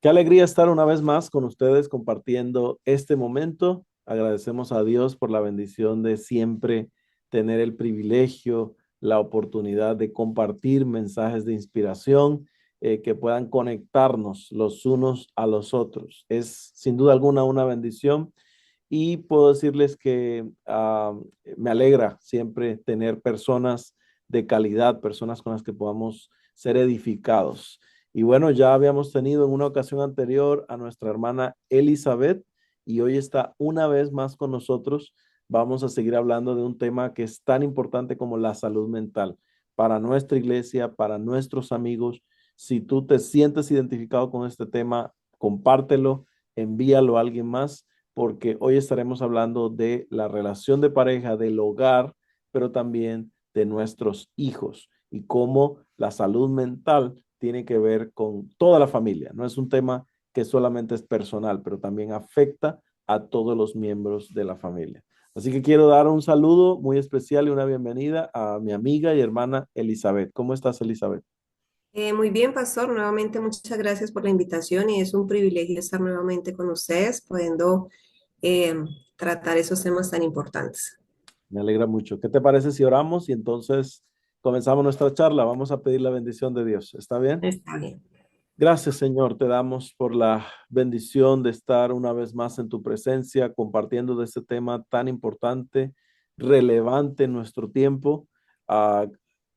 Qué alegría estar una vez más con ustedes compartiendo este momento. Agradecemos a Dios por la bendición de siempre tener el privilegio, la oportunidad de compartir mensajes de inspiración que puedan conectarnos los unos a los otros. Es sin duda alguna una bendición y puedo decirles que me alegra siempre tener personas de calidad, personas con las que podamos ser edificados. Y bueno, ya habíamos tenido en una ocasión anterior a nuestra hermana Elizabeth y hoy está una vez más con nosotros. Vamos a seguir hablando de un tema que es tan importante como la salud mental para nuestra iglesia, para nuestros amigos. Si tú te sientes identificado con este tema, compártelo, envíalo a alguien más, porque hoy estaremos hablando de la relación de pareja, del hogar, pero también de nuestros hijos y cómo la salud mental tiene que ver con toda la familia. No es un tema que solamente es personal, pero también afecta a todos los miembros de la familia. Así que quiero dar un saludo muy especial y una bienvenida a mi amiga y hermana Elizabeth. ¿Cómo estás, Elizabeth? Muy bien, Pastor. Nuevamente, muchas gracias por la invitación y es un privilegio estar nuevamente con ustedes, pudiendo eh, tratar esos temas tan importantes. Me alegra mucho. ¿Qué te parece si oramos y entonces comenzamos nuestra charla? Vamos a pedir la bendición de Dios. ¿Está bien? Está bien. Gracias, Señor. Te damos por la bendición de estar una vez más en tu presencia, compartiendo de este tema tan importante, relevante en nuestro tiempo. Ah,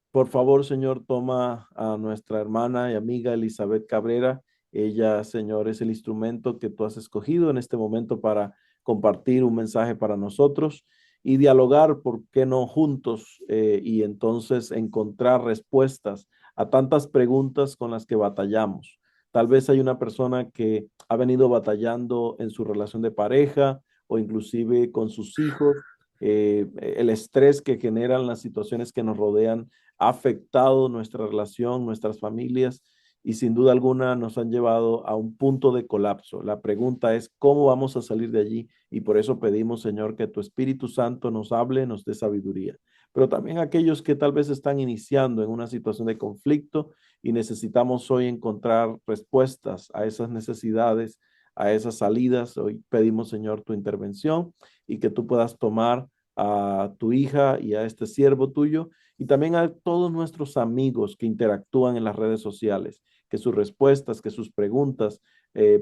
por favor, Señor, toma a nuestra hermana y amiga Elizabeth Cabrera. Ella, Señor, es el instrumento que tú has escogido en este momento para compartir un mensaje para nosotros y dialogar, ¿por qué no juntos? Y entonces encontrar respuestas a tantas preguntas con las que batallamos. Tal vez hay una persona que ha venido batallando en su relación de pareja o inclusive con sus hijos. El estrés que generan las situaciones que nos rodean ha afectado nuestra relación, nuestras familias y sin duda alguna nos han llevado a un punto de colapso. La pregunta es, ¿cómo vamos a salir de allí? Y por eso pedimos, Señor, que tu Espíritu Santo nos hable, nos dé sabiduría. Pero también aquellos que tal vez están iniciando en una situación de conflicto y necesitamos hoy encontrar respuestas a esas necesidades, a esas salidas. Hoy pedimos, Señor, tu intervención y que tú puedas tomar a tu hija y a este siervo tuyo y también a todos nuestros amigos que interactúan en las redes sociales, que sus respuestas, que sus preguntas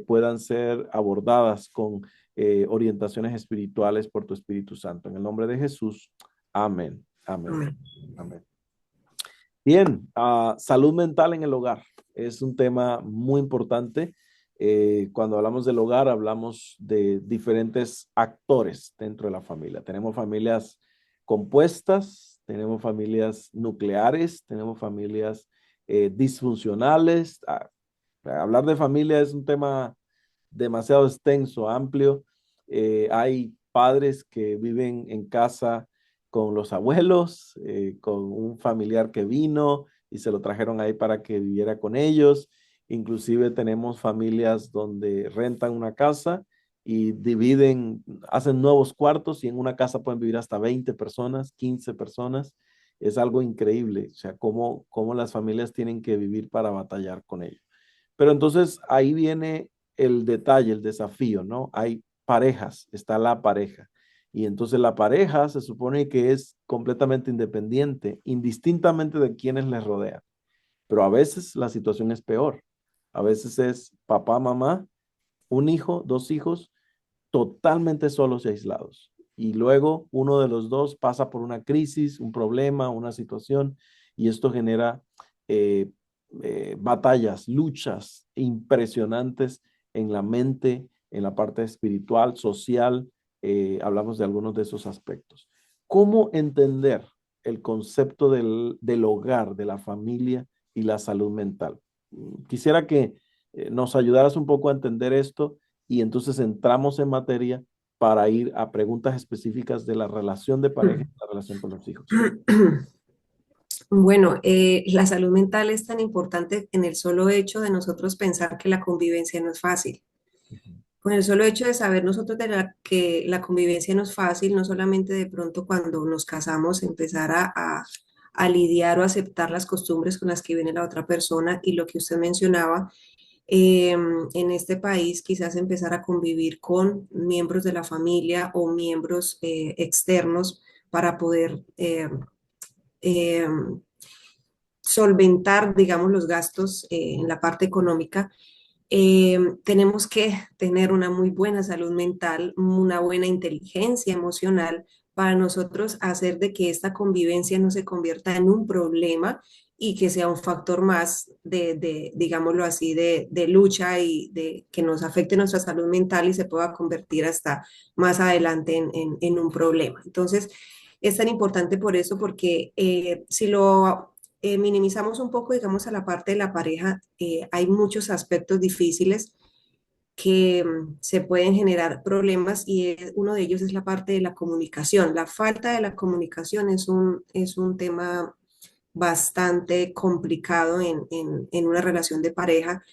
puedan ser abordadas con orientaciones espirituales por tu Espíritu Santo. En el nombre de Jesús, amén, amén, Amén. amén. Bien, salud mental en el hogar es un tema muy importante. Cuando hablamos del hogar, hablamos de diferentes actores dentro de la familia. Tenemos familias compuestas, tenemos familias nucleares, tenemos familias disfuncionales. Hablar de familia es un tema demasiado extenso, amplio. Hay padres que viven en casa con los abuelos, con un familiar que vino y se lo trajeron ahí para que viviera con ellos. Inclusive tenemos familias donde rentan una casa y dividen, hacen nuevos cuartos y en una casa pueden vivir hasta 20 personas, 15 personas. Es algo increíble, o sea, cómo las familias tienen que vivir para batallar con ello. Pero entonces ahí viene el detalle, el desafío, ¿no? Hay parejas, está la pareja. Y entonces la pareja se supone que es completamente independiente, indistintamente de quienes les rodean. Pero a veces la situación es peor. A veces es papá, mamá, un hijo, dos hijos, totalmente solos y aislados. Y luego uno de los dos pasa por una crisis, un problema, una situación, y esto genera eh, batallas, luchas impresionantes en la mente, en la parte espiritual, social. Hablamos de algunos de esos aspectos. ¿Cómo entender el concepto del hogar, de la familia y la salud mental? Quisiera que nos ayudaras un poco a entender esto y entonces entramos en materia para ir a preguntas específicas de la relación de pareja y la relación con los hijos. Bueno, la salud mental es tan importante en el solo hecho de nosotros pensar que la convivencia no es fácil. Ujú. Con el solo hecho de saber nosotros que la convivencia no es fácil, no solamente de pronto cuando nos casamos empezar a lidiar o aceptar las costumbres con las que viene la otra persona y lo que usted mencionaba, en este país quizás empezar a convivir con miembros de la familia o miembros externos para poder eh, solventar, digamos, los gastos en la parte económica. Tenemos que tener una muy buena salud mental, una buena inteligencia emocional para nosotros hacer de que esta convivencia no se convierta en un problema y que sea un factor más digámoslo así, de lucha y de que nos afecte nuestra salud mental y se pueda convertir hasta más adelante en un problema. Entonces, es tan importante por eso, porque si lo minimizamos un poco, digamos, a la parte de la pareja, hay muchos aspectos difíciles que se pueden generar problemas y uno de ellos es la parte de la comunicación. La falta de la comunicación es un tema bastante complicado en una relación de pareja.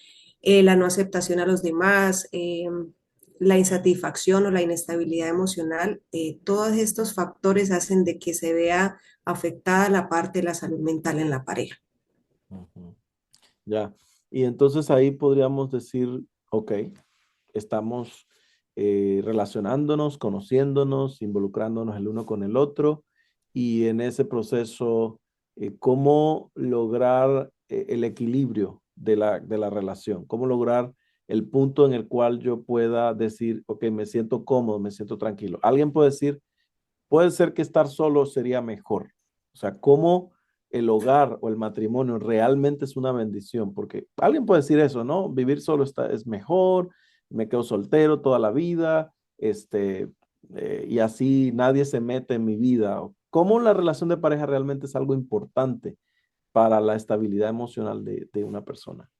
La no aceptación a los demás, la insatisfacción o la inestabilidad emocional, todos estos factores hacen de que se vea afectada la parte de la salud mental en la pareja. Ujú. Ya. Y entonces ahí podríamos decir, ok, estamos relacionándonos, conociéndonos, involucrándonos el uno con el otro y en ese proceso, cómo lograr el equilibrio de la relación, cómo lograr el punto en el cual yo pueda decir, ok, me siento cómodo, me siento tranquilo. Alguien puede decir, puede ser que estar solo sería mejor. O sea, cómo el hogar o el matrimonio realmente es una bendición, porque alguien puede decir eso, ¿no? Vivir solo es mejor, me quedo soltero toda la vida, y así nadie se mete en mi vida. ¿Cómo la relación de pareja realmente es algo importante para la estabilidad emocional de una persona?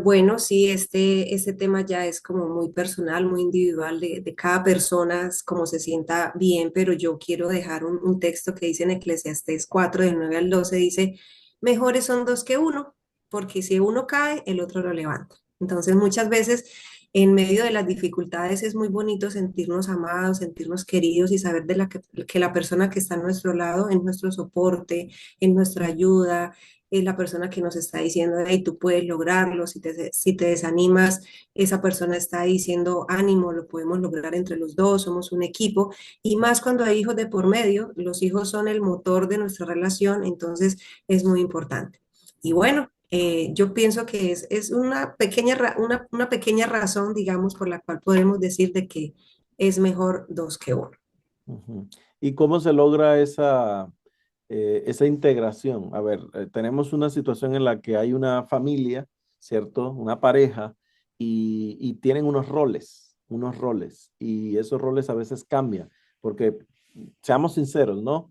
Bueno, sí, este tema ya es como muy personal, muy individual de cada persona, es como se sienta bien, pero yo quiero dejar un texto que dice en Eclesiastés 4 del 9 al 12 dice, mejores son dos que uno, porque si uno cae, el otro lo levanta. Entonces, muchas veces en medio de las dificultades es muy bonito sentirnos amados, sentirnos queridos y saber que la persona que está a nuestro lado, en nuestro soporte, en nuestra ayuda, es la persona que nos está diciendo, hey, tú puedes lograrlo, si te desanimas, esa persona está diciendo, ánimo, lo podemos lograr entre los dos, somos un equipo, y más cuando hay hijos de por medio, los hijos son el motor de nuestra relación, entonces es muy importante. Y bueno, yo pienso que es una pequeña, una pequeña razón, digamos, por la cual podemos decir de que es mejor dos que uno. Ujú. ¿Y cómo se logra esa integración? A ver, tenemos una situación en la que hay una familia, ¿cierto? Una pareja y tienen unos roles, y esos roles a veces cambian, porque seamos sinceros, ¿no?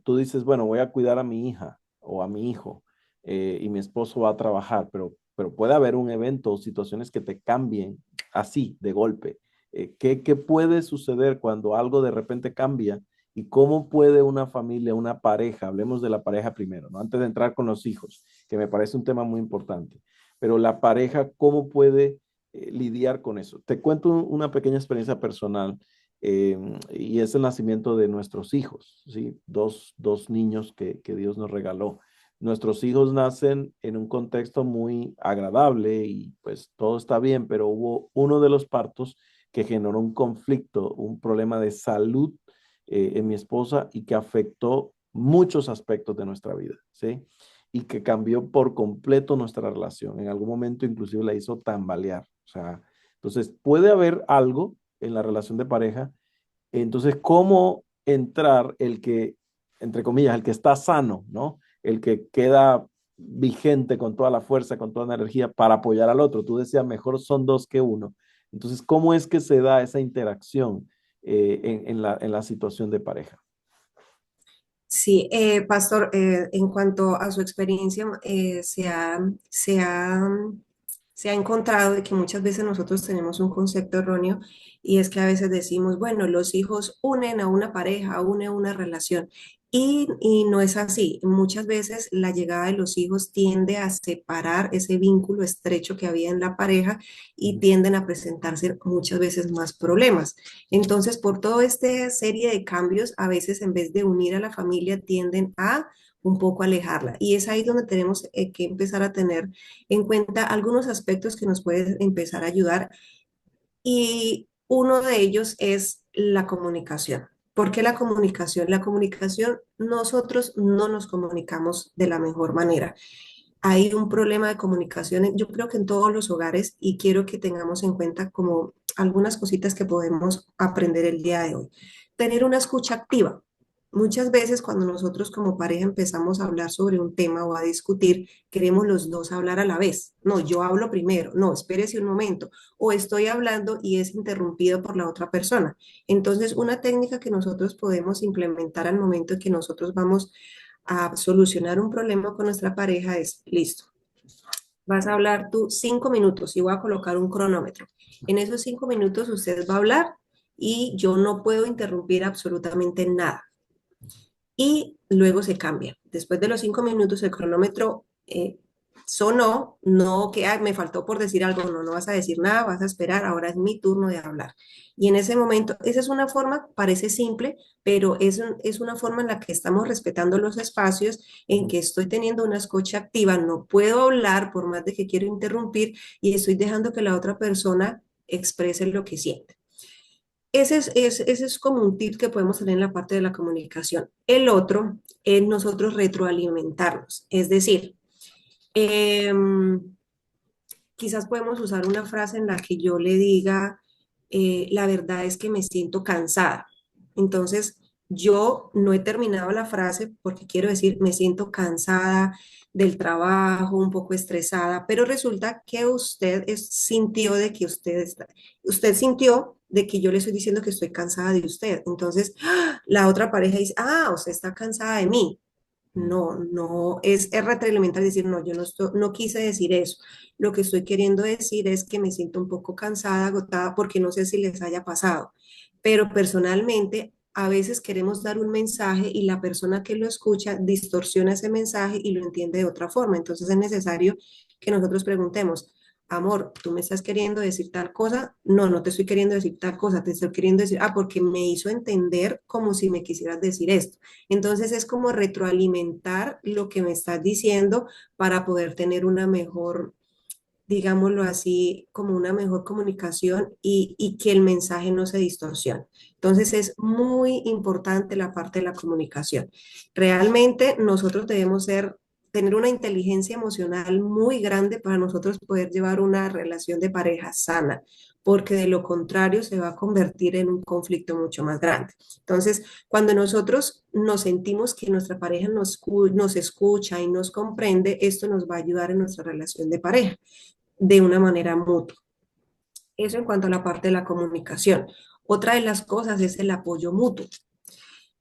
Tú dices, bueno, voy a cuidar a mi hija o a mi hijo, y mi esposo va a trabajar, pero puede haber un evento o situaciones que te cambien así, de golpe. ¿Qué puede suceder cuando algo de repente cambia? ¿Y cómo puede una familia, una pareja, hablemos de la pareja primero, ¿no? Antes de entrar con los hijos, que me parece un tema muy importante, pero la pareja, ¿cómo puede lidiar con eso? Te cuento una pequeña experiencia personal, eh, y es el nacimiento de nuestros hijos, ¿sí? Dos niños que Dios nos regaló. Nuestros hijos nacen en un contexto muy agradable y pues todo está bien, pero hubo uno de los partos que generó un conflicto, un problema de salud en mi esposa y que afectó muchos aspectos de nuestra vida, ¿sí? Y que cambió por completo nuestra relación. En algún momento inclusive la hizo tambalear. O sea, entonces puede haber algo en la relación de pareja. Entonces, ¿cómo entrar el que, entre comillas, el que está sano, ¿no? El que queda vigente con toda la fuerza, con toda la energía para apoyar al otro. Tú decías, mejor son dos que uno. Entonces, ¿cómo es que se da esa interacción en la situación de pareja? Sí, Pastor, en cuanto a su experiencia, se ha encontrado de que muchas veces nosotros tenemos un concepto erróneo y es que a veces decimos, bueno, los hijos unen a una pareja, unen una relación. Y no es así. Muchas veces la llegada de los hijos tiende a separar ese vínculo estrecho que había en la pareja y tienden a presentarse muchas veces más problemas. Entonces, por toda esta serie de cambios, a veces en vez de unir a la familia, tienden a un poco alejarla. Y es ahí donde tenemos que empezar a tener en cuenta algunos aspectos que nos pueden empezar a ayudar y uno de ellos es la comunicación. ¿Por qué la comunicación? La comunicación, nosotros no nos comunicamos de la mejor manera. Hay un problema de comunicación, yo creo que en todos los hogares, y quiero que tengamos en cuenta como algunas cositas que podemos aprender el día de hoy. Tener una escucha activa. Muchas veces cuando nosotros como pareja empezamos a hablar sobre un tema o a discutir, queremos los dos hablar a la vez. No, yo hablo primero. No, espérese un momento. O estoy hablando y es interrumpido por la otra persona. Entonces, una técnica que nosotros podemos implementar al momento que nosotros vamos a solucionar un problema con nuestra pareja es, listo, vas a hablar tú 5 minutos y voy a colocar un cronómetro. En esos 5 minutos usted va a hablar y yo no puedo interrumpir absolutamente nada. Y luego se cambia. Después de los 5 minutos el cronómetro sonó, no que "Ay, me faltó por decir algo, no, no vas a decir nada, vas a esperar, ahora es mi turno de hablar". Y en ese momento, esa es una forma, parece simple, pero es una forma en la que estamos respetando los espacios, en que estoy teniendo una escucha activa, no puedo hablar por más de que quiero interrumpir y estoy dejando que la otra persona exprese lo que siente. Ese es como un tip que podemos tener en la parte de la comunicación. El otro es nosotros retroalimentarnos, es decir, em, quizás podemos usar una frase en la que yo le diga, la verdad es que me siento cansada. Entonces, yo no he terminado la frase porque quiero decir, me siento cansada del trabajo, un poco estresada, pero resulta que sintió de que usted sintió de que yo le estoy diciendo que estoy cansada de usted. Entonces, la otra pareja dice, ah, usted está cansada de mí. No, no, es retroalimentar y decir, no, yo no quise decir eso. Lo que estoy queriendo decir es que me siento un poco cansada, agotada, porque no sé si les haya pasado. Pero personalmente, a veces queremos dar un mensaje y la persona que lo escucha distorsiona ese mensaje y lo entiende de otra forma. Entonces es necesario que nosotros preguntemos, amor, ¿tú me estás queriendo decir tal cosa? No, no te estoy queriendo decir tal cosa, te estoy queriendo decir, porque me hizo entender como si me quisieras decir esto. Entonces es como retroalimentar lo que me estás diciendo para poder tener una mejor, digámoslo así, como una mejor comunicación y que el mensaje no se distorsione. Entonces es muy importante la parte de la comunicación. Realmente nosotros debemos tener una inteligencia emocional muy grande para nosotros poder llevar una relación de pareja sana, porque de lo contrario se va a convertir en un conflicto mucho más grande. Entonces, cuando nosotros nos sentimos que nuestra pareja nos escucha y nos comprende, esto nos va a ayudar en nuestra relación de pareja de una manera mutua. Eso en cuanto a la parte de la comunicación. Otra de las cosas es el apoyo mutuo.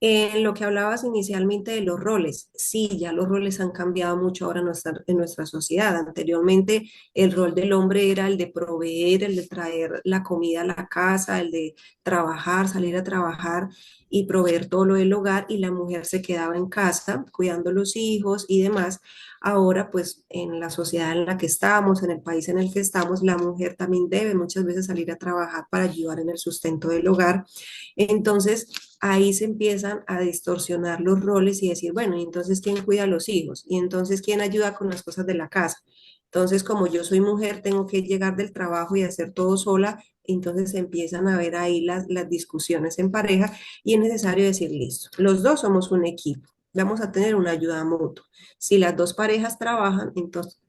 En lo que hablabas inicialmente de los roles, sí, ya los roles han cambiado mucho ahora en nuestra sociedad. Anteriormente el rol del hombre era el de proveer, el de traer la comida a la casa, el de trabajar, salir a trabajar y proveer todo lo del hogar y la mujer se quedaba en casa cuidando los hijos y demás. Ahora, pues en la sociedad en la que estamos, en el país en el que estamos, la mujer también debe muchas veces salir a trabajar para ayudar en el sustento del hogar. Entonces, ahí se empiezan a distorsionar los roles y decir, bueno, ¿y entonces quién cuida a los hijos? ¿Y entonces quién ayuda con las cosas de la casa? Entonces, como yo soy mujer, tengo que llegar del trabajo y hacer todo sola. Entonces empiezan a ver ahí las discusiones en pareja y es necesario decir, listo, los dos somos un equipo, vamos a tener una ayuda mutua. Si las dos parejas trabajan, entonces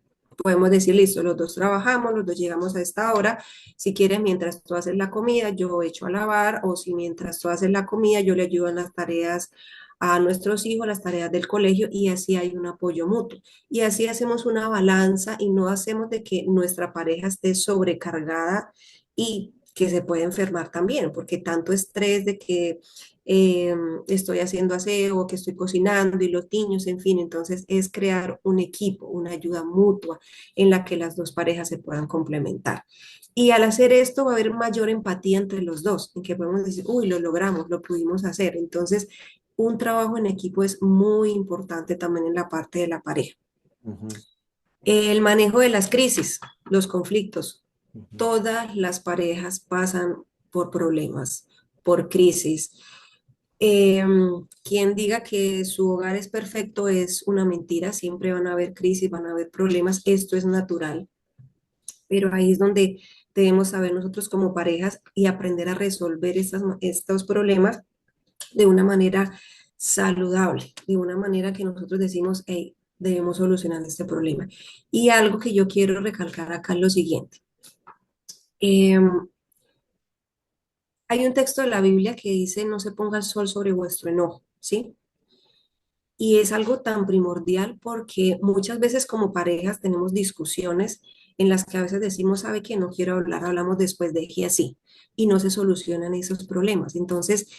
podemos decir, listo, los dos trabajamos, los dos llegamos a esta hora. Si quieres, mientras tú haces la comida, yo echo a lavar, o si mientras tú haces la comida, yo le ayudo en las tareas a nuestros hijos, las tareas del colegio, y así hay un apoyo mutuo. Y así hacemos una balanza y no hacemos de que nuestra pareja esté sobrecargada y que se puede enfermar también, porque tanto estrés de que eh, estoy haciendo aseo, que estoy cocinando y los niños, en fin, entonces es crear un equipo, una ayuda mutua en la que las dos parejas se puedan complementar. Y al hacer esto va a haber mayor empatía entre los dos, en que podemos decir, uy, lo logramos, lo pudimos hacer. Entonces, un trabajo en equipo es muy importante también en la parte de la pareja. Ujú, El manejo de las crisis, los conflictos. ujú. Todas las parejas pasan por problemas, por crisis. Eh, Quien diga que su hogar es perfecto es una mentira, siempre van a haber crisis, van a haber problemas, esto es natural, pero ahí es donde debemos saber nosotros como parejas y aprender a resolver estos problemas de una manera saludable, de una manera que nosotros decimos, hey, debemos solucionar este problema. Y algo que yo quiero recalcar acá es lo siguiente. Eh, Hay un texto de la Biblia que dice, no se ponga el sol sobre vuestro enojo, ¿sí? Y es algo tan primordial porque muchas veces como parejas tenemos discusiones en las que a veces decimos, sabe que no quiero hablar, hablamos después de que así, y no se solucionan esos problemas. Entonces,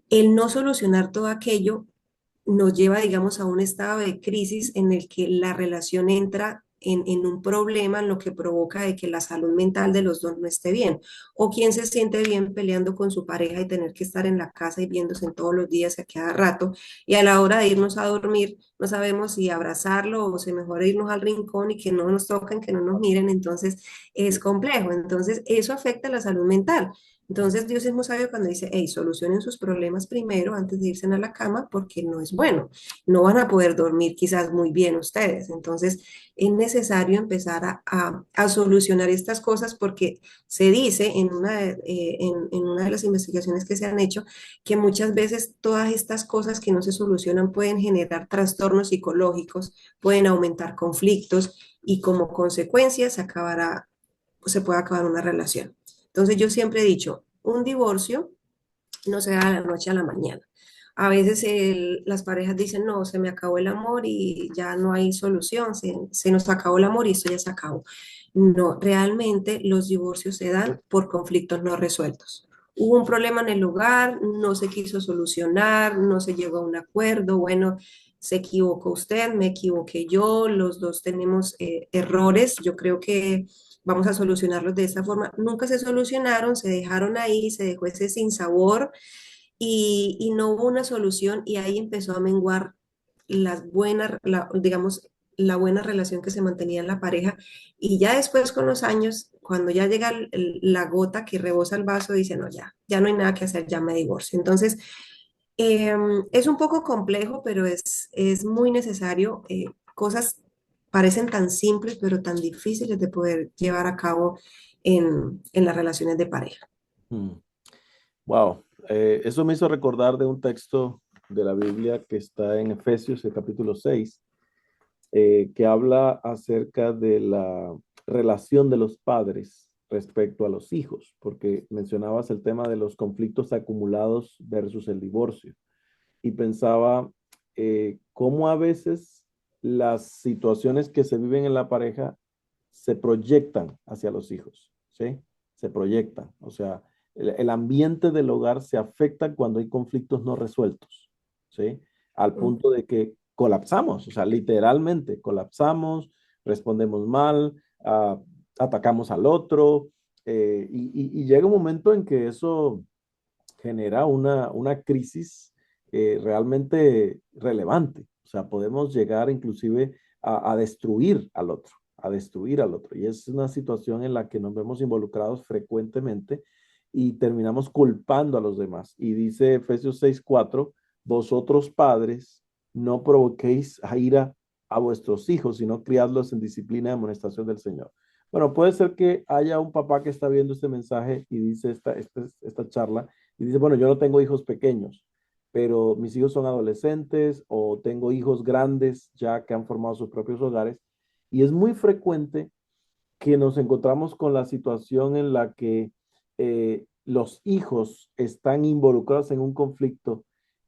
el no solucionar todo aquello nos lleva, digamos, a un estado de crisis en el que la relación entra en un problema, en lo que provoca de que la salud mental de los dos no esté bien. O quien se siente bien peleando con su pareja y tener que estar en la casa y viéndose en todos los días a cada rato. Y a la hora de irnos a dormir, no sabemos si abrazarlo o si mejor irnos al rincón y que no nos toquen, que no nos miren. Entonces es complejo. Entonces eso afecta a la salud mental. Entonces Dios es muy sabio cuando dice, hey, solucionen sus problemas primero antes de irse a la cama porque no es bueno. No van a poder dormir quizás muy bien ustedes. Entonces es necesario empezar a solucionar estas cosas porque se dice en una de las investigaciones que se han hecho que muchas veces todas estas cosas que no se solucionan pueden generar trastornos psicológicos, pueden aumentar conflictos y como consecuencia se puede acabar una relación. Entonces yo siempre he dicho, un divorcio no se da de la noche a la mañana. A veces las parejas dicen, no, se me acabó el amor y ya no hay solución, se nos acabó el amor y esto ya se acabó. No, realmente los divorcios se dan por conflictos no resueltos. Hubo un problema en el hogar, no se quiso solucionar, no se llegó a un acuerdo, bueno, se equivocó usted, me equivoqué yo, los dos tenemos errores, yo creo que vamos a solucionarlos de esta forma. Nunca se solucionaron, se dejaron ahí, se dejó ese sinsabor y no hubo una solución y ahí empezó a menguar digamos, la buena relación que se mantenía en la pareja. Y ya después con los años, cuando ya llega la gota que rebosa el vaso, dice, no, ya no hay nada que hacer, ya me divorcio. Entonces, es un poco complejo, pero es muy necesario. Cosas parecen tan simples, pero tan difíciles de poder llevar a cabo en las relaciones de pareja. Wow, eso me hizo recordar de un texto de la Biblia que está en Efesios, el capítulo 6, que habla acerca de la relación de los padres respecto a los hijos, porque mencionabas el tema de los conflictos acumulados versus el divorcio. Y pensaba cómo a veces las situaciones que se viven en la pareja se proyectan hacia los hijos, ¿sí? Se proyectan. O sea, el ambiente del hogar se afecta cuando hay conflictos no resueltos, ¿sí? Al punto de que colapsamos, o sea, literalmente colapsamos, respondemos mal, atacamos al otro, y llega un momento en que eso genera una crisis realmente relevante. O sea, podemos llegar inclusive a destruir al otro, a destruir al otro. Y es una situación en la que nos vemos involucrados frecuentemente y terminamos culpando a los demás. Y dice Efesios 6:4, vosotros padres no provoquéis a ira a vuestros hijos, sino criadlos en disciplina y amonestación del Señor. Bueno, puede ser que haya un papá que está viendo este mensaje y dice esta charla y dice, bueno, yo no tengo hijos pequeños, pero mis hijos son adolescentes o tengo hijos grandes ya que han formado sus propios hogares. Y es muy frecuente que nos encontramos con la situación en la que los hijos están involucrados en un conflicto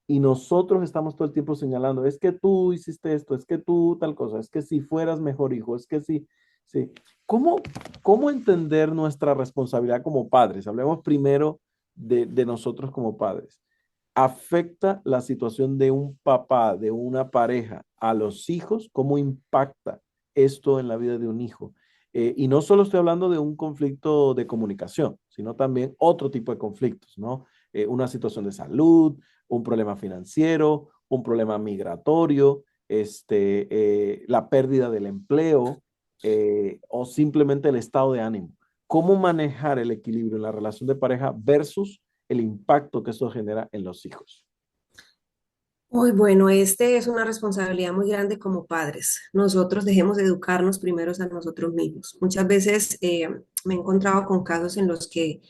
y nosotros estamos todo el tiempo señalando, es que tú hiciste esto, es que tú tal cosa, es que si fueras mejor hijo, es que sí, sí. ¿Cómo, cómo entender nuestra responsabilidad como padres? Hablemos primero de nosotros como padres. ¿Afecta la situación de un papá, de una pareja a los hijos? ¿Cómo impacta esto en la vida de un hijo? Y no solo estoy hablando de un conflicto de comunicación, sino también otro tipo de conflictos, ¿no? Una situación de salud, un problema financiero, un problema migratorio, la pérdida del empleo o simplemente el estado de ánimo. ¿Cómo manejar el equilibrio en la relación de pareja versus el impacto que eso genera en los hijos? Uy, bueno, este es una responsabilidad muy grande como padres. Nosotros dejemos de educarnos primero a nosotros mismos. Muchas veces me he encontrado con casos en los que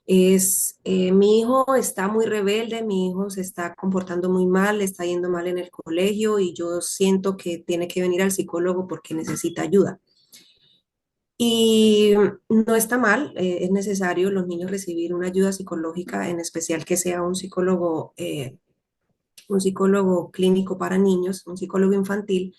mi hijo está muy rebelde, mi hijo se está comportando muy mal, le está yendo mal en el colegio y yo siento que tiene que venir al psicólogo porque necesita ayuda. Y no está mal, es necesario los niños recibir una ayuda psicológica, en especial que sea un psicólogo clínico para niños, un psicólogo infantil,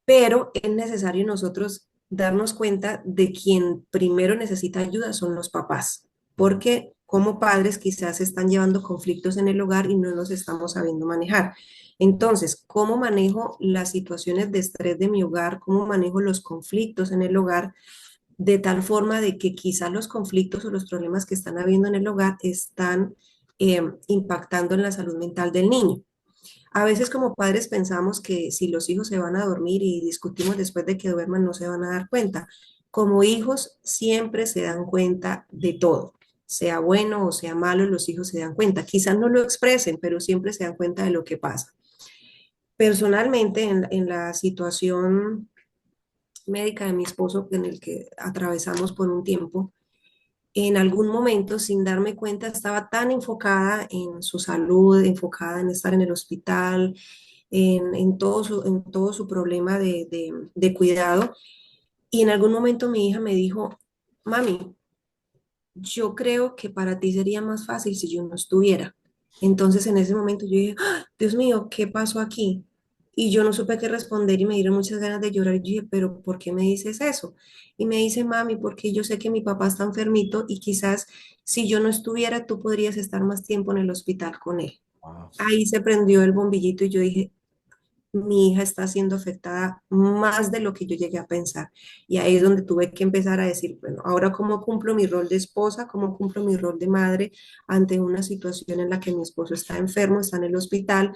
pero es necesario nosotros darnos cuenta de quien primero necesita ayuda son los papás, Ujú. porque como padres quizás están llevando conflictos en el hogar y no los estamos sabiendo manejar. Entonces, ¿cómo manejo las situaciones de estrés de mi hogar? ¿Cómo manejo los conflictos en el hogar? De tal forma de que quizás los conflictos o los problemas que están habiendo en el hogar están impactando en la salud mental del niño. A veces como padres pensamos que si los hijos se van a dormir y discutimos después de que duerman, no se van a dar cuenta. Como hijos siempre se dan cuenta de todo, sea bueno o sea malo, los hijos se dan cuenta. Quizás no lo expresen, pero siempre se dan cuenta de lo que pasa. Personalmente, en la situación médica de mi esposo, en el que atravesamos por un tiempo, en algún momento, sin darme cuenta, estaba tan enfocada en su salud, enfocada en estar en el hospital, en todo su problema de cuidado. Y en algún momento mi hija me dijo, mami, yo creo que para ti sería más fácil si yo no estuviera. Entonces en ese momento yo dije, "Ah, Dios mío, ¿qué pasó aquí?" Y yo no supe qué responder y me dieron muchas ganas de llorar. Y yo dije, pero ¿por qué me dices eso? Y me dice, mami, porque yo sé que mi papá está enfermito y quizás si yo no estuviera, tú podrías estar más tiempo en el hospital con él. Wow. Ahí se prendió el bombillito y yo dije, mi hija está siendo afectada más de lo que yo llegué a pensar. Y ahí es donde tuve que empezar a decir, bueno, ahora cómo cumplo mi rol de esposa, cómo cumplo mi rol de madre ante una situación en la que mi esposo está enfermo, está en el hospital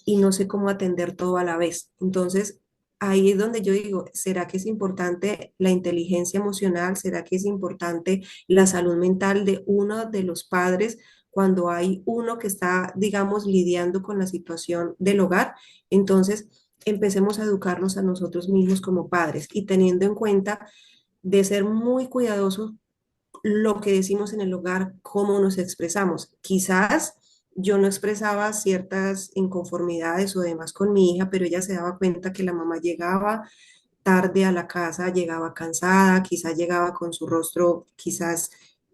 y no sé cómo atender todo a la vez. Entonces, ahí es donde yo digo, ¿será que es importante la inteligencia emocional? ¿Será que es importante la salud mental de uno de los padres cuando hay uno que está, digamos, lidiando con la situación del hogar? Entonces, empecemos a educarnos a nosotros mismos como padres y teniendo en cuenta de ser muy cuidadosos lo que decimos en el hogar, cómo nos expresamos. Quizás yo no expresaba ciertas inconformidades o demás con mi hija, pero ella se daba cuenta que la mamá llegaba tarde a la casa, llegaba cansada, quizás llegaba con su rostro, quizás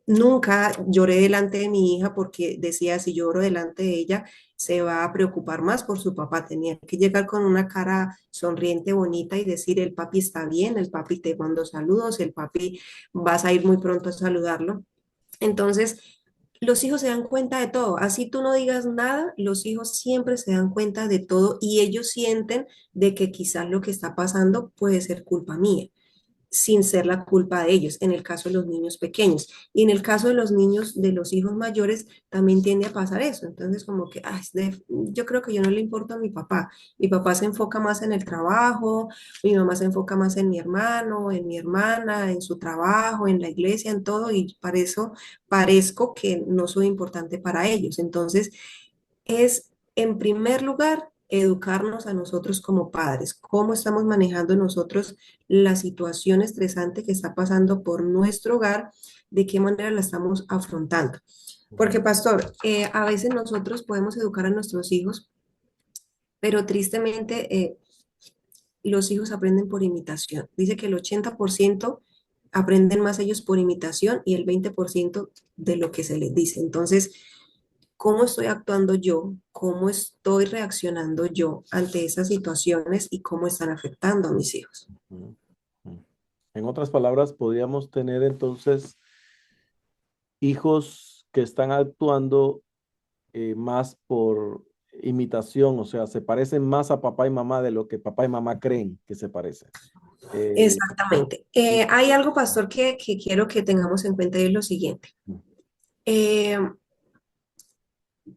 nunca lloré delante de mi hija porque decía, si lloro delante de ella, se va a preocupar más por su papá. Tenía que llegar con una cara sonriente, bonita y decir, el papi está bien, el papi te mando saludos, el papi vas a ir muy pronto a saludarlo. Entonces, los hijos se dan cuenta de todo. Así tú no digas nada, los hijos siempre se dan cuenta de todo y ellos sienten de que quizás lo que está pasando puede ser culpa mía, sin ser la culpa de ellos, en el caso de los niños pequeños. Y en el caso de los niños, de los hijos mayores, también tiende a pasar eso. Entonces, como que, yo creo que yo no le importo a mi papá se enfoca más en el trabajo, mi mamá se enfoca más en mi hermano, en mi hermana, en su trabajo, en la iglesia, en todo, y para eso parezco que no soy importante para ellos. Entonces, es, en primer lugar, educarnos a nosotros como padres, cómo estamos manejando nosotros la situación estresante que está pasando por nuestro hogar, de qué manera la estamos afrontando. Porque, pastor, a veces nosotros podemos educar a nuestros hijos, pero tristemente los hijos aprenden por imitación. Dice que el 80% aprenden más ellos por imitación y el 20% de lo que se les dice. Entonces, cómo estoy actuando yo, cómo estoy reaccionando yo ante esas situaciones y cómo están afectando a mis hijos. Ujú. Ujú. En otras palabras, podríamos tener entonces hijos que están actuando más por imitación, o sea, se parecen más a papá y mamá de lo que papá y mamá creen que se parecen. Eh, Exactamente. y- Hay algo, pastor, que quiero que tengamos en cuenta y es lo siguiente. Eh,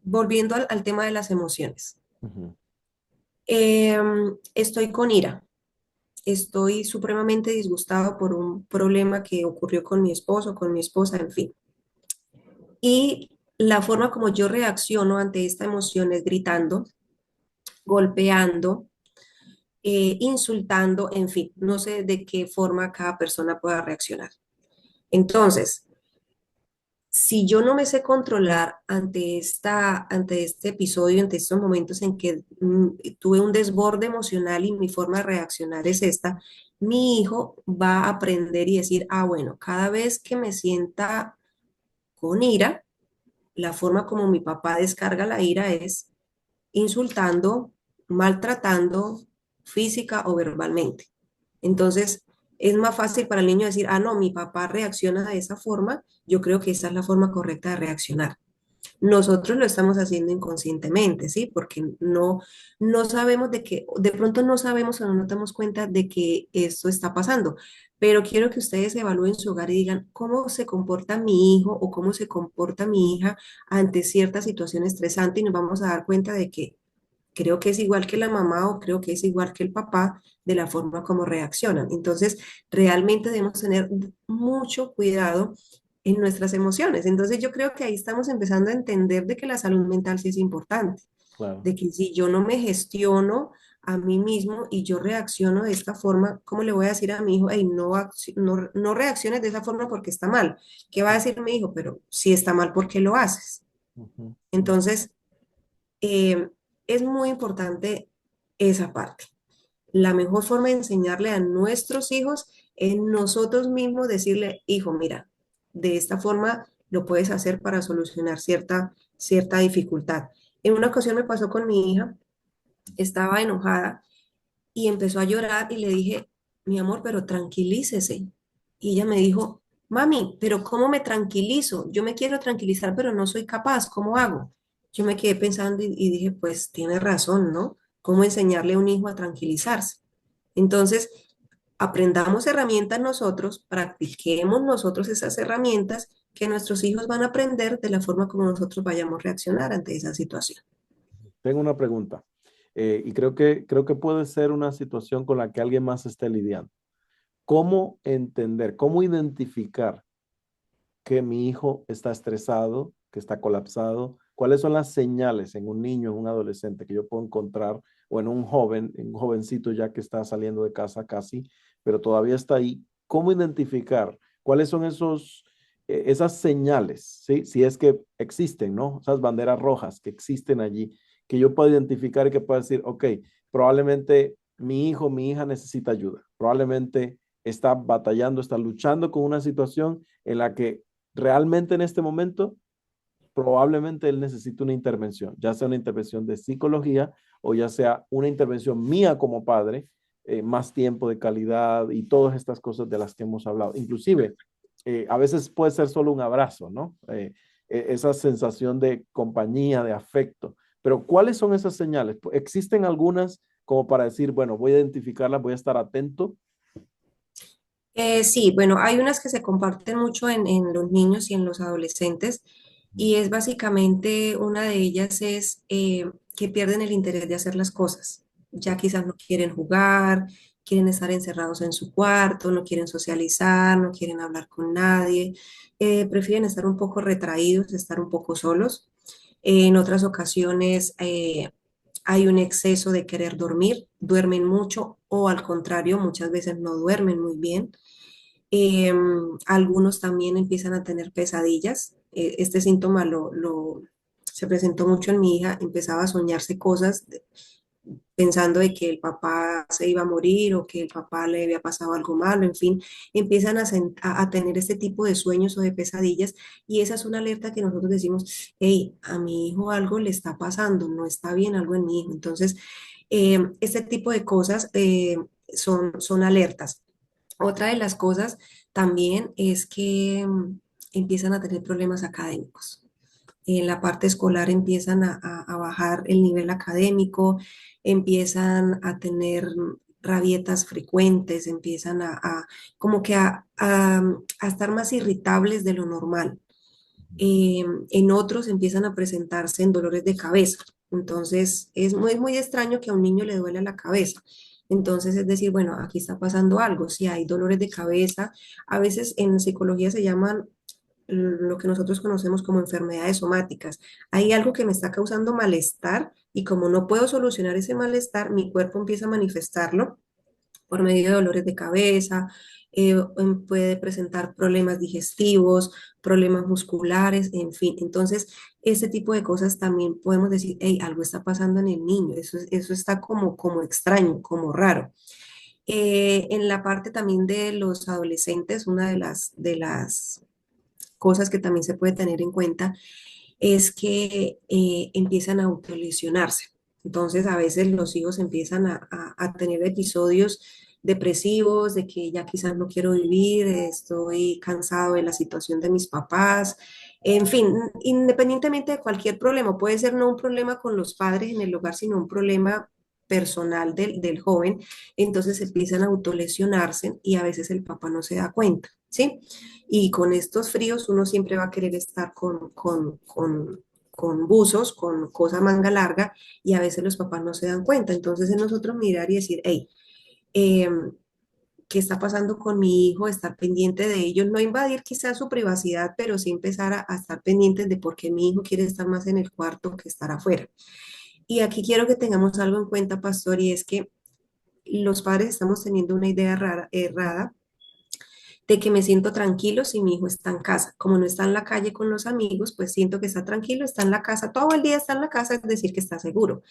Volviendo al tema de las emociones. Ujú. Eh, Estoy con ira. Estoy supremamente disgustado por un problema que ocurrió con mi esposo, con mi esposa, en fin. Y la forma como yo reacciono ante esta emoción es gritando, golpeando, insultando, en fin, no sé de qué forma cada persona pueda reaccionar. Entonces, si yo no me sé controlar ante este episodio, ante estos momentos en que tuve un desborde emocional y mi forma de reaccionar es esta, mi hijo va a aprender y decir, ah, bueno, cada vez que me sienta con ira, la forma como mi papá descarga la ira es insultando, maltratando física o verbalmente. Entonces, es más fácil para el niño decir, ah, no, mi papá reacciona de esa forma, yo creo que esa es la forma correcta de reaccionar. Nosotros lo estamos haciendo inconscientemente, ¿sí? Porque no sabemos de que, de pronto no sabemos o no nos damos cuenta de que esto está pasando, pero quiero que ustedes evalúen su hogar y digan cómo se comporta mi hijo o cómo se comporta mi hija ante cierta situación estresante y nos vamos a dar cuenta de que creo que es igual que la mamá o creo que es igual que el papá de la forma como reaccionan. Entonces, realmente debemos tener mucho cuidado en nuestras emociones. Entonces, yo creo que ahí estamos empezando a entender de que la salud mental sí es importante, Claro. de que si yo no me gestiono a mí mismo y yo reacciono de esta forma, ¿cómo le voy a decir a mi hijo, hey, no reacciones de esa forma porque está mal? ¿Qué va a decir mi hijo? Pero si está mal, ¿por qué lo haces? Ujú, ujú. Entonces, eh, es muy importante esa parte. La mejor forma de enseñarle a nuestros hijos es nosotros mismos decirle, hijo, mira, de esta forma lo puedes hacer para solucionar cierta dificultad. En una ocasión me pasó con mi hija, estaba enojada y empezó a llorar y le dije, mi amor, pero tranquilícese. Y ella me dijo, mami, pero ¿cómo me tranquilizo? Yo me quiero tranquilizar, pero no soy capaz, ¿cómo hago? Yo me quedé pensando y dije, pues tiene razón, ¿no? ¿Cómo enseñarle a un hijo a tranquilizarse? Entonces, aprendamos herramientas nosotros, practiquemos nosotros esas herramientas que nuestros hijos van a aprender de la forma como nosotros vayamos a reaccionar ante esa situación. Tengo una pregunta y creo que puede ser una situación con la que alguien más esté lidiando. ¿Cómo entender, cómo identificar que mi hijo está estresado, que está colapsado? ¿Cuáles son las señales en un niño, en un adolescente que yo puedo encontrar o en un joven, en un jovencito ya que está saliendo de casa casi, pero todavía está ahí? ¿Cómo identificar cuáles son esas señales, ¿sí? Si es que existen, ¿no? Esas banderas rojas que existen allí, que yo pueda identificar y que pueda decir, ok, probablemente mi hijo, mi hija necesita ayuda, probablemente está batallando, está luchando con una situación en la que realmente en este momento probablemente él necesite una intervención, ya sea una intervención de psicología o ya sea una intervención mía como padre, más tiempo de calidad y todas estas cosas de las que hemos hablado. Inclusive, a veces puede ser solo un abrazo, ¿no? Esa sensación de compañía, de afecto. Pero ¿cuáles son esas señales? ¿Existen algunas como para decir, bueno, voy a identificarlas, voy a estar atento? Sí, bueno, hay unas que se comparten mucho en los niños y en los adolescentes y es básicamente una de ellas es que pierden el interés de hacer las cosas. Ya quizás no quieren jugar, quieren estar encerrados en su cuarto, no quieren socializar, no quieren hablar con nadie, prefieren estar un poco retraídos, estar un poco solos. En otras ocasiones hay un exceso de querer dormir, duermen mucho o al contrario, muchas veces no duermen muy bien. Eh, Algunos también empiezan a tener pesadillas. Este síntoma se presentó mucho en mi hija. Empezaba a soñarse cosas pensando de que el papá se iba a morir o que el papá le había pasado algo malo. En fin, empiezan a tener este tipo de sueños o de pesadillas y esa es una alerta que nosotros decimos, hey, a mi hijo algo le está pasando, no está bien algo en mi hijo. Entonces, este tipo de cosas son alertas. Otra de las cosas también es que empiezan a tener problemas académicos. En la parte escolar empiezan a bajar el nivel académico, empiezan a tener rabietas frecuentes, empiezan como que a estar más irritables de lo normal. En otros empiezan a presentarse en dolores de cabeza. Entonces, muy extraño que a un niño le duele la cabeza. Entonces, es decir, bueno, aquí está pasando algo. Si hay dolores de cabeza, a veces en psicología se llaman lo que nosotros conocemos como enfermedades somáticas. Hay algo que me está causando malestar y como no puedo solucionar ese malestar, mi cuerpo empieza a manifestarlo por medio de dolores de cabeza, puede presentar problemas digestivos, problemas musculares, en fin. Entonces, ese tipo de cosas también podemos decir, hey, algo está pasando en el niño, eso está como extraño, como raro. En la parte también de los adolescentes, una de las cosas que también se puede tener en cuenta es que empiezan a autolesionarse. Entonces, a veces los hijos empiezan a tener episodios depresivos, de que ya quizás no quiero vivir, estoy cansado de la situación de mis papás, en fin, independientemente de cualquier problema, puede ser no un problema con los padres en el hogar, sino un problema personal del joven, entonces empiezan a autolesionarse y a veces el papá no se da cuenta, ¿sí? Y con estos fríos uno siempre va a querer estar con buzos, con cosa manga larga, y a veces los papás no se dan cuenta. Entonces, en nosotros mirar y decir, hey, eh, ¿qué está pasando con mi hijo? Estar pendiente de ellos, no invadir quizás su privacidad, pero sí empezar a estar pendientes de por qué mi hijo quiere estar más en el cuarto que estar afuera. Y aquí quiero que tengamos algo en cuenta, pastor, y es que los padres estamos teniendo una idea errada de que me siento tranquilo si mi hijo está en casa. Como no está en la calle con los amigos, pues siento que está tranquilo, está en la casa, todo el día está en la casa, es decir, que está seguro.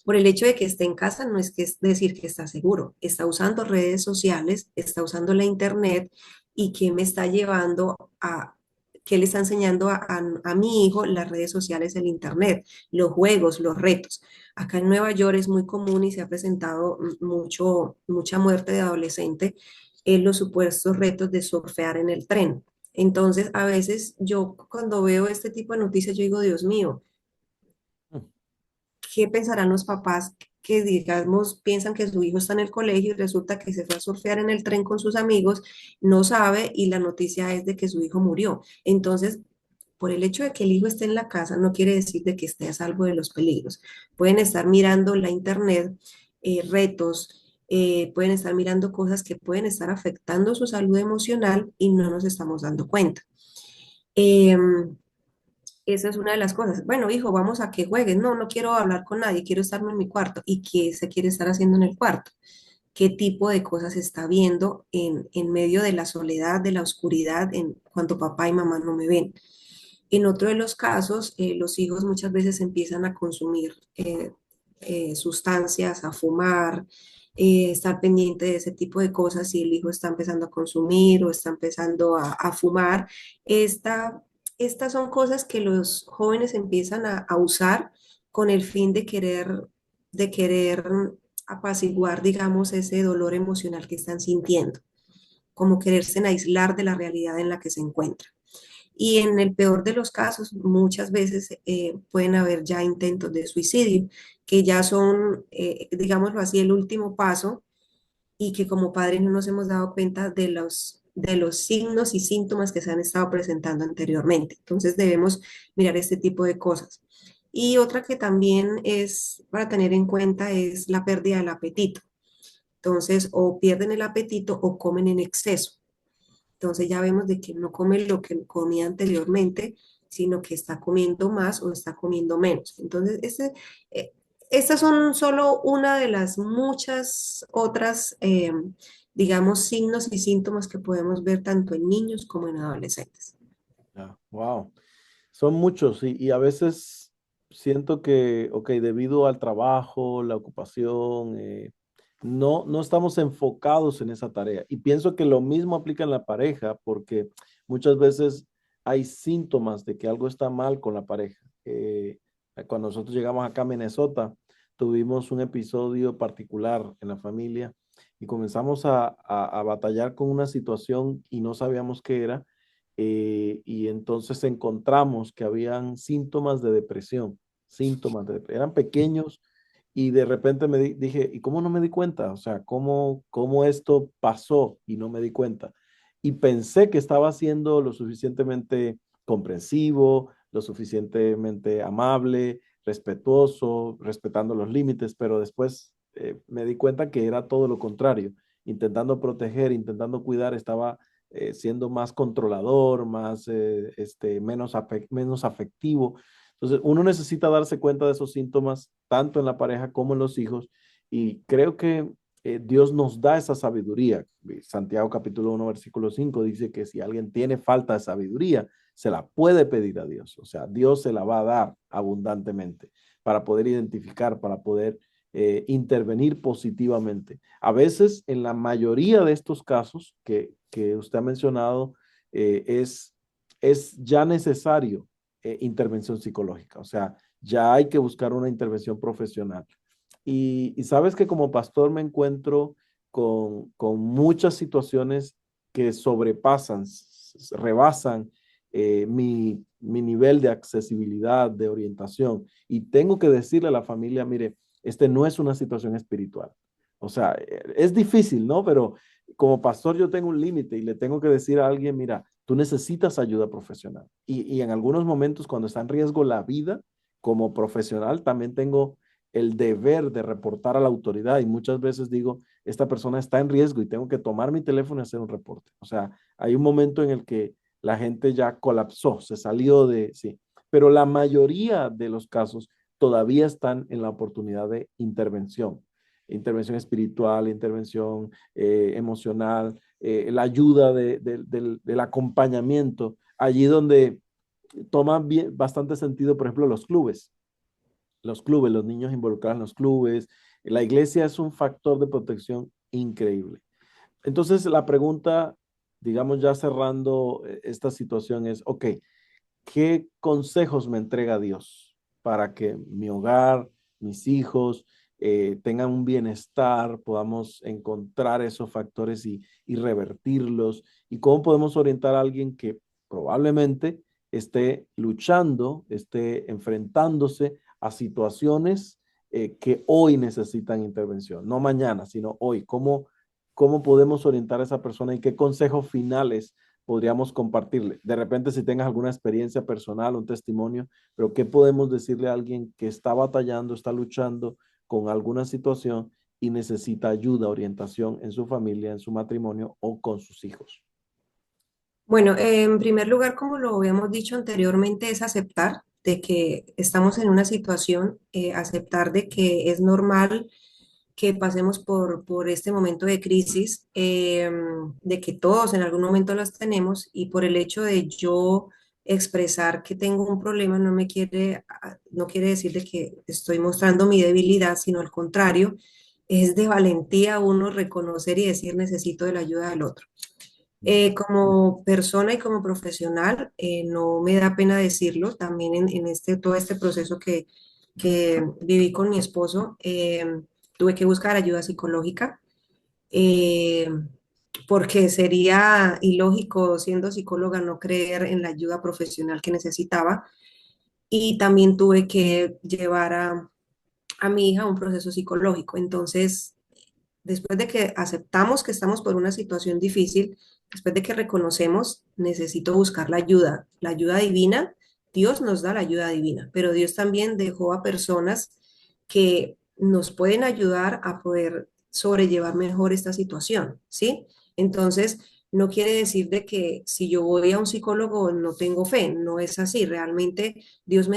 Por el hecho de que esté en casa, no es que es decir que está seguro, está usando redes sociales, está usando la internet y que me está llevando a... ¿Qué le está enseñando a mi hijo las redes sociales, el internet, los juegos, los retos? Acá en Nueva York es muy común y se ha presentado mucha muerte de adolescente en los supuestos retos de surfear en el tren. Entonces, a veces yo cuando veo este tipo de noticias, yo digo, Dios mío, ¿qué pensarán los papás que, digamos, piensan que su hijo está en el colegio y resulta que se fue a surfear en el tren con sus amigos, no sabe y la noticia es de que su hijo murió? Entonces, por el hecho de que el hijo esté en la casa, no quiere decir de que esté a salvo de los peligros. Pueden estar mirando la internet, retos, pueden estar mirando cosas que pueden estar afectando su salud emocional y no nos estamos dando cuenta. Eh, Esa es una de las cosas. Bueno, hijo, vamos a que juegues. No, no quiero hablar con nadie, quiero estarme en mi cuarto. ¿Y qué se quiere estar haciendo en el cuarto? ¿Qué tipo de cosas está viendo en medio de la soledad, de la oscuridad, en cuanto papá y mamá no me ven? En otro de los casos, los hijos muchas veces empiezan a consumir sustancias, a fumar, estar pendiente de ese tipo de cosas. Si el hijo está empezando a consumir o está empezando a fumar, esta, estas son cosas que los jóvenes empiezan a usar con el fin de querer apaciguar, digamos, ese dolor emocional que están sintiendo, como quererse aislar de la realidad en la que se encuentran. Y en el peor de los casos, muchas veces pueden haber ya intentos de suicidio, que ya son, digámoslo así, el último paso y que como padres no nos hemos dado cuenta de los signos y síntomas que se han estado presentando anteriormente. Entonces debemos mirar este tipo de cosas. Y otra que también es para tener en cuenta es la pérdida del apetito. Entonces, o pierden el apetito o comen en exceso. Entonces ya vemos de que no come lo que comía anteriormente, sino que está comiendo más o está comiendo menos. Entonces, eh, estas son solo una de las muchas otras, digamos, signos y síntomas que podemos ver tanto en niños como en adolescentes. Wow. Son muchos y a veces siento que, ok, debido al trabajo, la ocupación, no estamos enfocados en esa tarea. Y pienso que lo mismo aplica en la pareja, porque muchas veces hay síntomas de que algo está mal con la pareja. Cuando nosotros llegamos acá a Minnesota, tuvimos un episodio particular en la familia y comenzamos a batallar con una situación y no sabíamos qué era, y entonces encontramos que habían síntomas de depresión, eran pequeños y de repente dije, ¿y cómo no me di cuenta? O sea, ¿cómo esto pasó y no me di cuenta? Y pensé que estaba siendo lo suficientemente comprensivo, lo suficientemente amable, respetuoso, respetando los límites, pero después me di cuenta que era todo lo contrario, intentando proteger, intentando cuidar, estaba siendo más controlador, más, menos afectivo. Entonces, uno necesita darse cuenta de esos síntomas tanto en la pareja como en los hijos y creo que Dios nos da esa sabiduría. Santiago capítulo 1 versículo 5 dice que si alguien tiene falta de sabiduría, se la puede pedir a Dios. O sea, Dios se la va a dar abundantemente para poder identificar, para poder intervenir positivamente. A veces, en la mayoría de estos casos que usted ha mencionado, es ya necesario intervención psicológica. O sea, ya hay que buscar una intervención profesional. Y sabes que como pastor me encuentro con muchas situaciones que sobrepasan, rebasan mi nivel de accesibilidad, de orientación. Y tengo que decirle a la familia, mire, este no es una situación espiritual. O sea, es difícil, ¿no? Pero como pastor yo tengo un límite y le tengo que decir a alguien, mira, tú necesitas ayuda profesional. Y en algunos momentos cuando está en riesgo la vida, como profesional, también tengo el deber de reportar a la autoridad y muchas veces digo, esta persona está en riesgo y tengo que tomar mi teléfono y hacer un reporte. O sea, hay un momento en el que la gente ya colapsó, se salió de, sí, pero la mayoría de los casos todavía están en la oportunidad de intervención, intervención espiritual, intervención emocional, la ayuda del acompañamiento, allí donde toma bien, bastante sentido, por ejemplo, los niños involucrados en los clubes. La iglesia es un factor de protección increíble. Entonces, la pregunta, digamos ya cerrando esta situación es, ok, ¿qué consejos me entrega Dios para que mi hogar, mis hijos, tengan un bienestar, podamos encontrar esos factores y revertirlos? ¿Y cómo podemos orientar a alguien que probablemente esté luchando, esté enfrentándose a situaciones que hoy necesitan intervención? No mañana, sino hoy. ¿Cómo podemos orientar a esa persona y qué consejos finales podríamos compartirle? De repente, si tengas alguna experiencia personal, un testimonio, pero ¿qué podemos decirle a alguien que está batallando, está luchando con alguna situación y necesita ayuda, orientación en su familia, en su matrimonio o con sus hijos? Bueno, en primer lugar, como lo habíamos dicho anteriormente, es aceptar de que estamos en una situación, aceptar de que es normal que pasemos por este momento de crisis, de que todos en algún momento las tenemos y por el hecho de yo expresar que tengo un problema no quiere decir de que estoy mostrando mi debilidad, sino al contrario, es de valentía uno reconocer y decir necesito de la ayuda del otro. Como persona y como profesional, no me da pena decirlo, también todo este proceso que viví con mi esposo, tuve que buscar ayuda psicológica, eh, porque sería ilógico siendo psicóloga no creer en la ayuda profesional que necesitaba, y también tuve que llevar a mi hija a un proceso psicológico. Entonces, después de que aceptamos que estamos por una situación difícil, después de que reconocemos, necesito buscar la ayuda divina. Dios nos da la ayuda divina, pero Dios también dejó a personas que nos pueden ayudar a poder sobrellevar mejor esta situación, ¿sí? Entonces, no quiere decir de que si yo voy a un psicólogo no tengo fe, no es así. Realmente Dios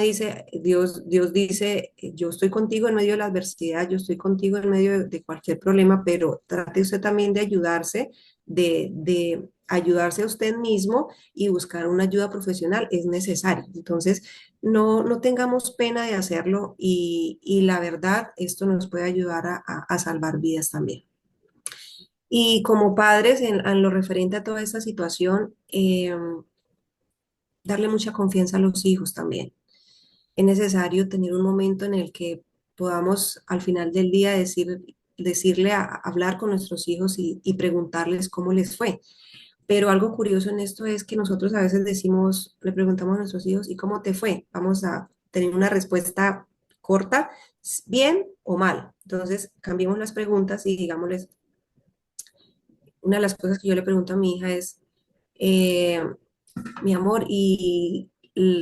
dice, yo estoy contigo en medio de la adversidad, yo estoy contigo en medio de cualquier problema, pero trate usted también de ayudarse, de ayudarse a usted mismo y buscar una ayuda profesional, es necesario. Entonces, no tengamos pena de hacerlo y la verdad, esto nos puede ayudar a salvar vidas también. Y como padres, en lo referente a toda esta situación, darle mucha confianza a los hijos también. Es necesario tener un momento en el que podamos al final del día decirle, hablar con nuestros hijos y preguntarles cómo les fue. Pero algo curioso en esto es que nosotros a veces decimos, le preguntamos a nuestros hijos, ¿y cómo te fue? Vamos a tener una respuesta corta, bien o mal. Entonces, cambiemos las preguntas y digámosles, una de las cosas que yo le pregunto a mi hija es, eh, mi amor, ¿y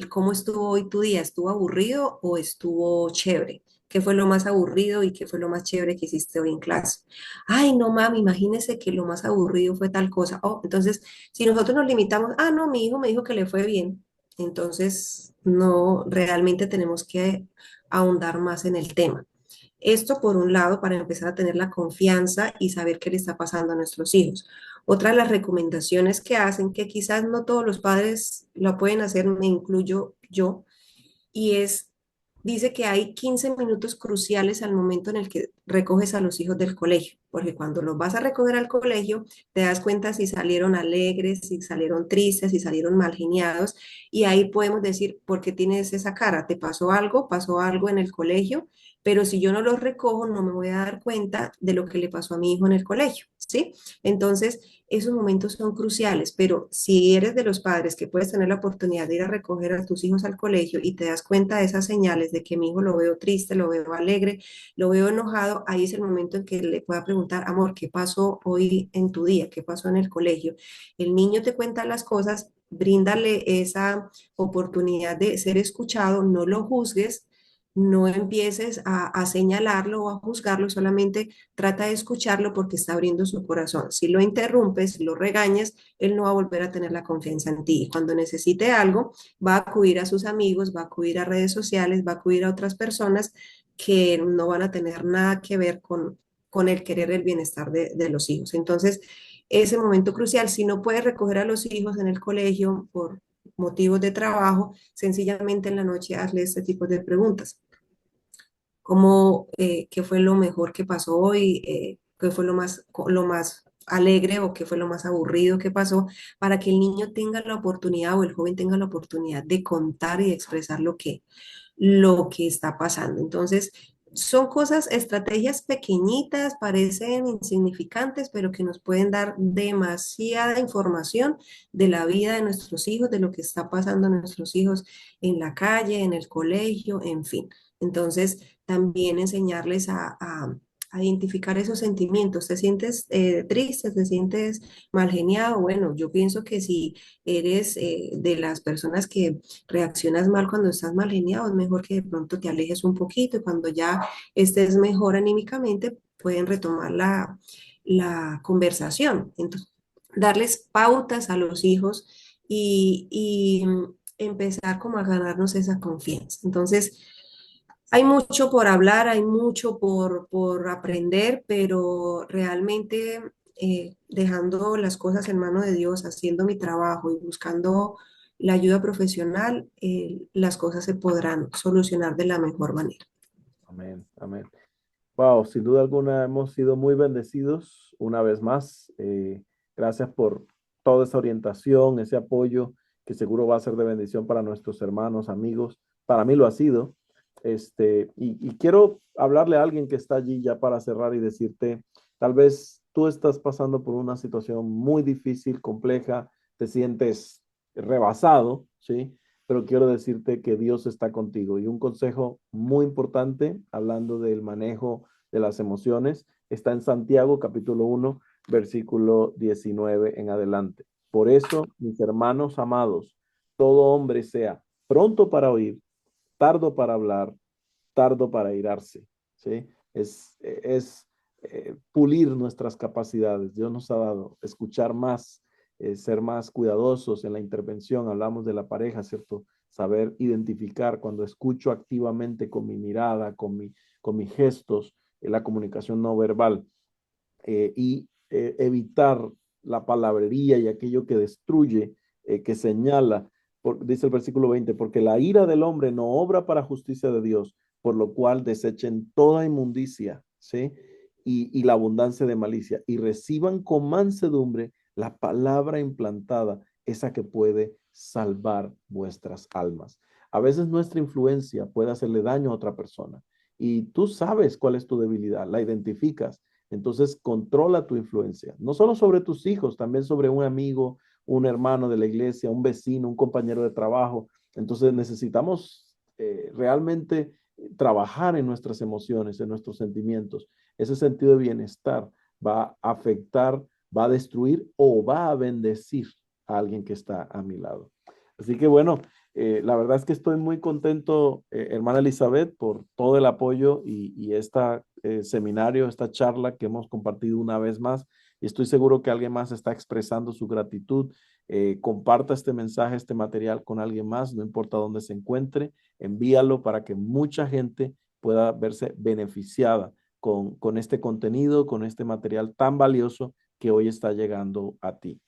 cómo estuvo hoy tu día? ¿Estuvo aburrido o estuvo chévere? ¿Qué fue lo más aburrido y qué fue lo más chévere que hiciste hoy en clase? Ay, no, mami, imagínese que lo más aburrido fue tal cosa. Oh, entonces, si nosotros nos limitamos, ah, no, mi hijo me dijo que le fue bien, entonces no, realmente tenemos que ahondar más en el tema. Esto por un lado, para empezar a tener la confianza y saber qué le está pasando a nuestros hijos. Otra de las recomendaciones que hacen, que quizás no todos los padres lo pueden hacer, me incluyo yo, y es, dice que hay 15 minutos cruciales al momento en el que recoges a los hijos del colegio, porque cuando los vas a recoger al colegio, te das cuenta si salieron alegres, si salieron tristes, si salieron mal geniados, y ahí podemos decir, ¿por qué tienes esa cara? ¿Te pasó algo en el colegio? Pero si yo no los recojo, no me voy a dar cuenta de lo que le pasó a mi hijo en el colegio, ¿sí? Entonces, esos momentos son cruciales, pero si eres de los padres que puedes tener la oportunidad de ir a recoger a tus hijos al colegio y te das cuenta de esas señales de que mi hijo lo veo triste, lo veo alegre, lo veo enojado, ahí es el momento en que le pueda preguntar, amor, ¿qué pasó hoy en tu día? ¿Qué pasó en el colegio? El niño te cuenta las cosas, bríndale esa oportunidad de ser escuchado, no lo juzgues. No empieces a señalarlo o a juzgarlo, solamente trata de escucharlo porque está abriendo su corazón. Si lo interrumpes, si lo regañas, él no va a volver a tener la confianza en ti. Y cuando necesite algo, va a acudir a sus amigos, va a acudir a redes sociales, va a acudir a otras personas que no van a tener nada que ver con el querer el bienestar de los hijos. Entonces, ese momento crucial, si no puedes recoger a los hijos en el colegio por motivos de trabajo, sencillamente en la noche hazle este tipo de preguntas. ¿Cómo, qué fue lo mejor que pasó hoy? ¿Qué fue lo más alegre o qué fue lo más aburrido que pasó? Para que el niño tenga la oportunidad o el joven tenga la oportunidad de contar y de expresar lo que está pasando. Entonces, son cosas, estrategias pequeñitas, parecen insignificantes, pero que nos pueden dar demasiada información de la vida de nuestros hijos, de lo que está pasando a nuestros hijos en la calle, en el colegio, en fin. Entonces, también enseñarles a identificar esos sentimientos. ¿Te sientes triste? ¿Te sientes mal geniado? Bueno, yo pienso que si eres de las personas que reaccionas mal cuando estás mal geniado, es mejor que de pronto te alejes un poquito y cuando ya estés mejor anímicamente, pueden retomar la conversación. Entonces, darles pautas a los hijos y empezar como a ganarnos esa confianza. Entonces, hay mucho por hablar, hay mucho por aprender, pero realmente dejando las cosas en manos de Dios, haciendo mi trabajo y buscando la ayuda profesional, las cosas se podrán solucionar de la mejor manera. Amén, amén. Wow, sin duda alguna hemos sido muy bendecidos una vez más. Gracias por toda esa orientación, ese apoyo que seguro va a ser de bendición para nuestros hermanos, amigos. Para mí lo ha sido. Y quiero hablarle a alguien que está allí ya para cerrar y decirte, tal vez tú estás pasando por una situación muy difícil, compleja, te sientes rebasado, ¿sí? Pero quiero decirte que Dios está contigo. Y un consejo muy importante, hablando del manejo de las emociones, está en Santiago capítulo 1, versículo 19 en adelante. Por eso, mis hermanos amados, todo hombre sea pronto para oír, tardo para hablar, tardo para irarse, ¿sí? Es pulir nuestras capacidades. Dios nos ha dado escuchar más, ser más cuidadosos en la intervención. Hablamos de la pareja, ¿cierto? Saber identificar cuando escucho activamente con mi mirada, con mis gestos, la comunicación no verbal y evitar la palabrería y aquello que destruye, que señala, dice el versículo 20, porque la ira del hombre no obra para justicia de Dios, por lo cual desechen toda inmundicia, ¿sí? Y la abundancia de malicia, y reciban con mansedumbre la palabra implantada, esa que puede salvar vuestras almas. A veces nuestra influencia puede hacerle daño a otra persona y tú sabes cuál es tu debilidad, la identificas. Entonces, controla tu influencia, no solo sobre tus hijos, también sobre un amigo, un hermano de la iglesia, un vecino, un compañero de trabajo. Entonces, necesitamos realmente trabajar en nuestras emociones, en nuestros sentimientos. Ese sentido de bienestar va a afectar, va a destruir o va a bendecir a alguien que está a mi lado. Así que bueno, La verdad es que estoy muy contento, hermana Elizabeth, por todo el apoyo y esta seminario, esta charla que hemos compartido una vez más. Y estoy seguro que alguien más está expresando su gratitud. Comparta este mensaje, este material con alguien más, no importa dónde se encuentre, envíalo para que mucha gente pueda verse beneficiada con este contenido, con este material tan valioso que hoy está llegando a ti.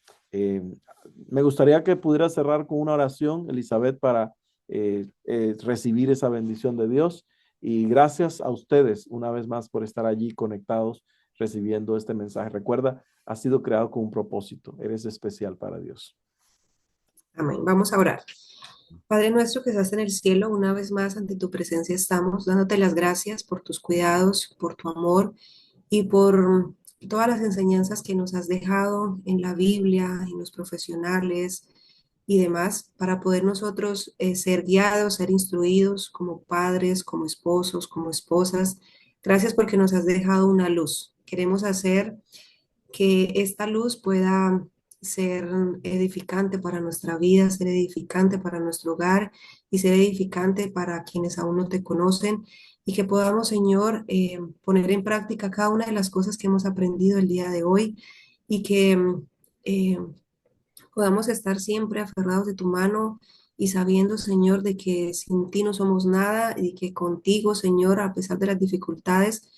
Me gustaría que pudiera cerrar con una oración, Elizabeth, para recibir esa bendición de Dios. Y gracias a ustedes una vez más por estar allí conectados, recibiendo este mensaje. Recuerda, has sido creado con un propósito. Eres especial para Dios. Amén. Vamos a orar. Padre nuestro que estás en el cielo, una vez más ante tu presencia estamos, dándote las gracias por tus cuidados, por tu amor y por todas las enseñanzas que nos has dejado en la Biblia, en los profesionales y demás, para poder nosotros ser guiados, ser instruidos como padres, como esposos, como esposas. Gracias porque nos has dejado una luz. Queremos hacer que esta luz pueda ser edificante para nuestra vida, ser edificante para nuestro hogar y ser edificante para quienes aún no te conocen y que podamos, Señor, poner en práctica cada una de las cosas que hemos aprendido el día de hoy y que eh, podamos estar siempre aferrados de tu mano y sabiendo, Señor, de que sin ti no somos nada y que contigo, Señor, a pesar de las dificultades,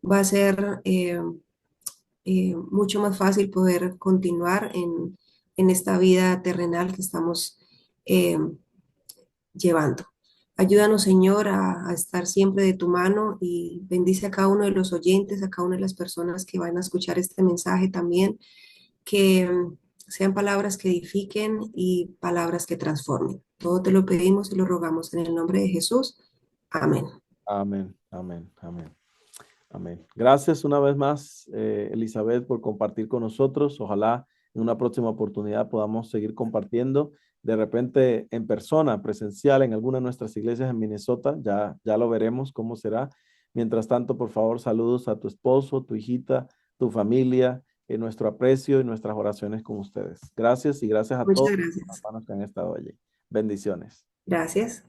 va a ser mucho más fácil poder continuar en esta vida terrenal que estamos eh, llevando. Ayúdanos, Señor, a estar siempre de tu mano y bendice a cada uno de los oyentes, a cada una de las personas que van a escuchar este mensaje también, que sean palabras que edifiquen y palabras que transformen. Todo te lo pedimos y lo rogamos en el nombre de Jesús. Amén. Amén, amén, amén. Amén. Gracias una vez más, Elizabeth, por compartir con nosotros. Ojalá en una próxima oportunidad podamos seguir compartiendo, de repente en persona, presencial, en alguna de nuestras iglesias en Minnesota. Ya lo veremos cómo será. Mientras tanto, por favor, saludos a tu esposo, tu hijita, tu familia, nuestro aprecio y nuestras oraciones con ustedes. Gracias y gracias a Muchas todos los gracias. hermanos que han estado allí. Bendiciones. Gracias.